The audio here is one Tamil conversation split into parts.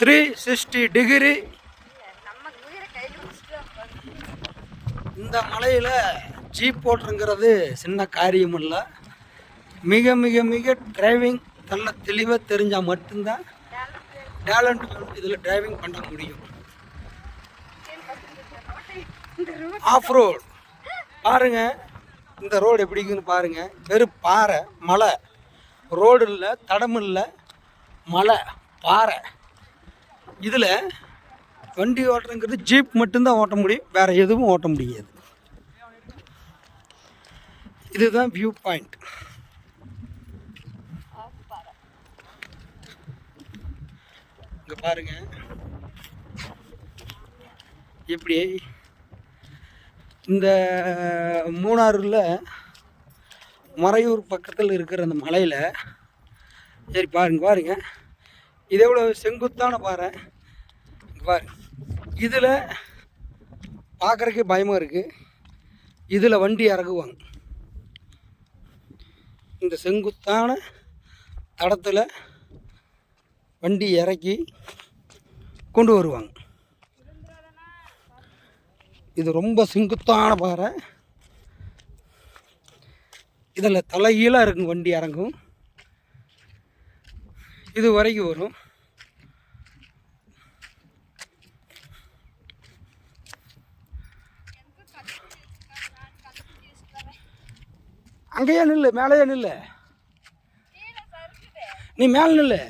360 டிகிரி. இந்த மலையில் ஜீப் ஓட்டுறங்கிறது சின்ன காரியம் இல்லை. மிக மிக மிக டிரைவிங் நல்ல தெளிவாக தெரிஞ்சால் மட்டும்தான் டேலண்ட் இதில் டிரைவிங் பண்ண முடியும். ஆஃப் ரோடு பாருங்கள், இந்த ரோடு எப்படி இருக்குன்னு பாருங்கள். வெறும் பாறை, மலை, ரோடு இல்லை, தடம் இல்லை, மலை, பாறை. இதில் வண்டி ஓட்டுறங்கிறது ஜீப் மட்டும்தான் ஓட்ட முடியும், வேறு எதுவும் ஓட்ட முடியாது. இதுதான் வியூ பாயிண்ட். இங்கே பாருங்க, எப்படி இந்த மூணாறில் மறையூர் பக்கத்தில் இருக்கிற அந்த மலையில் சரி பாருங்க இது எவ்வளோ செங்குத்தான பாறை பாருங்க. இதில் பார்க்குறக்கே பயமாக இருக்குது. இதில் வண்டி இறக்குவாங்க. இந்த செங்குத்தான தடத்தில் வண்டி இறக்கி கொண்டு வருவாங்க. இது ரொம்ப செங்குத்தான பாறை. இதில் தலைகீழாக இருக்கும், வண்டி இறங்கும். இது வரைக்கும் வரும். அங்கேயே நில்லு, மேலேயே நில்லு, நீ மேலே நில்லு.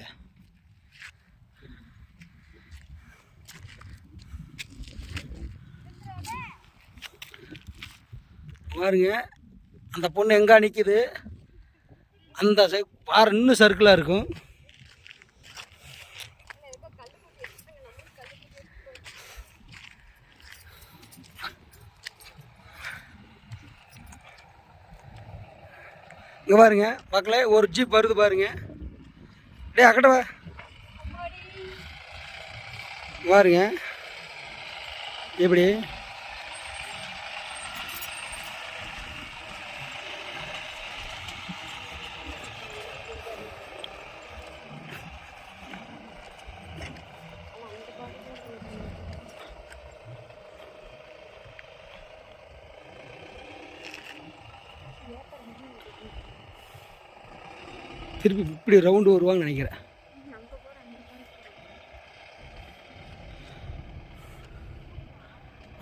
பாருங்க, அந்த பொண்ணு எங்கே நிற்கிது, அந்த பாரு இன்னும் சர்க்கிளாக இருக்கும். இங்கே பாருங்க, பக்கத்துல ஒரு ஜீப் வருது பாருங்க. டே அக்கட்டவா பாருங்க எப்படி திருப்பி இப்படி ரவுண்டு வருவாங்கன்னு நினைக்கிறேன்.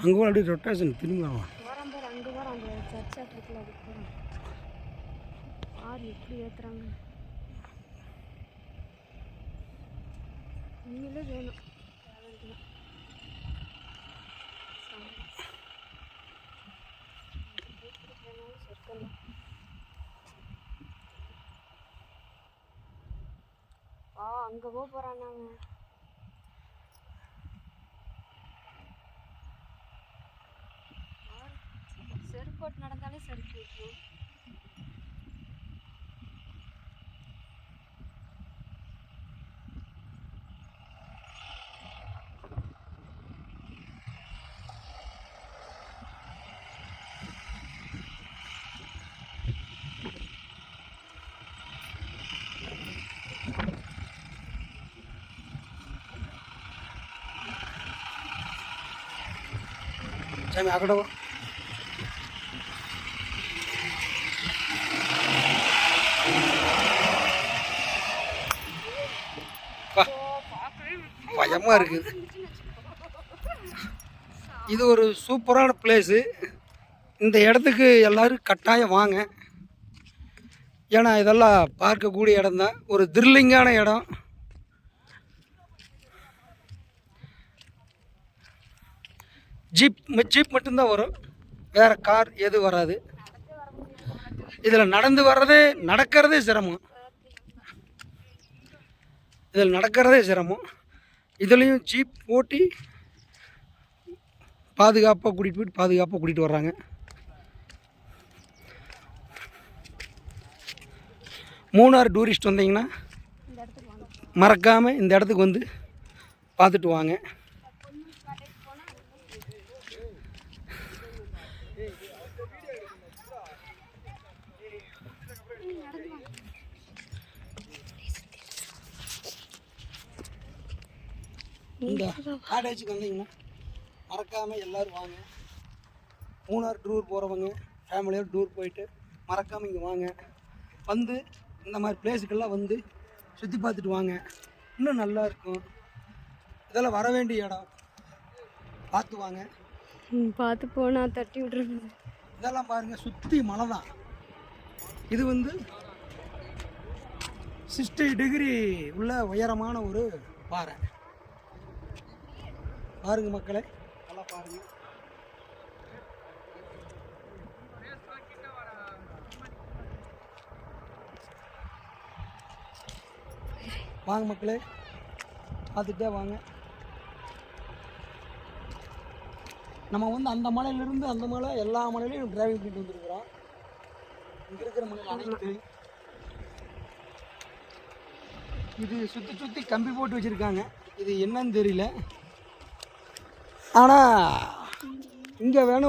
அங்கே அப்படியே ரொட்டேஷன் திரும்பி வரலாம். எப்படி ஏற்றுறாங்க உண்மையிலே வேணும். அங்கே போகிறானாங்க. செருப்போட்டு நடந்தாலே செருப்பு வைக்கும். சாமி அக்கட பயமாக இருக்குது. இது ஒரு சூப்பரான பிளேஸு. இந்த இடத்துக்கு எல்லோரும் கட்டாயம் வாங்க. ஏன்னா இதெல்லாம் பார்க்கக்கூடிய இடம்தான், ஒரு த்ரில்லிங்கான இடம். ஜீப் மட்டும்தான் வரும், வேறு கார் எதுவும் வராது. இதில் நடக்கிறதே சிரமம். இதுலேயும் ஜீப் ஓட்டி பாதுகாப்பாக கூட்டிகிட்டு வர்றாங்க. மூணார் டூரிஸ்ட் வந்தீங்கன்னா மறக்காமல் இந்த இடத்துக்கு வந்து பார்த்துட்டு வாங்க. இந்த காட்டேஜுக்கு வந்தீங்கன்னா மறக்காமல் எல்லோரும் வாங்க. மூணார் டூர் போகிறவங்க ஃபேமிலியோடு டூர் போயிட்டு மறக்காமல் இங்கே வாங்க. வந்து இந்த மாதிரி பிளேஸுக்கெல்லாம் வந்து சுற்றி பார்த்துட்டு வாங்க. இன்னும் நல்லா இருக்கும். இதெல்லாம் வர வேண்டிய இடம். பார்த்து வாங்க. பார்த்து போனால் தட்டி விட்ருக்குது. இதெல்லாம் பாருங்கள், சுற்றி மலை தான். இது வந்து 60 டிகிரி உள்ள உயரமான ஒரு பாறை. பாருங்க மக்களே, நல்லா பாருங்க. வாங்க மக்களே, பார்த்துட்டே வாங்க. நம்ம வந்து அந்த மலையிலிருந்து அந்த மலை எல்லா மலையிலையும் டிரைவிங் பண்ணிட்டு வந்துருக்குறோம். இங்கே இருக்கிற மலையில் அனைத்து இது சுற்றி சுற்றி கம்பி போட்டு வச்சுருக்காங்க. இது என்னன்னு தெரியல. ஆனால் இங்கே வேணும்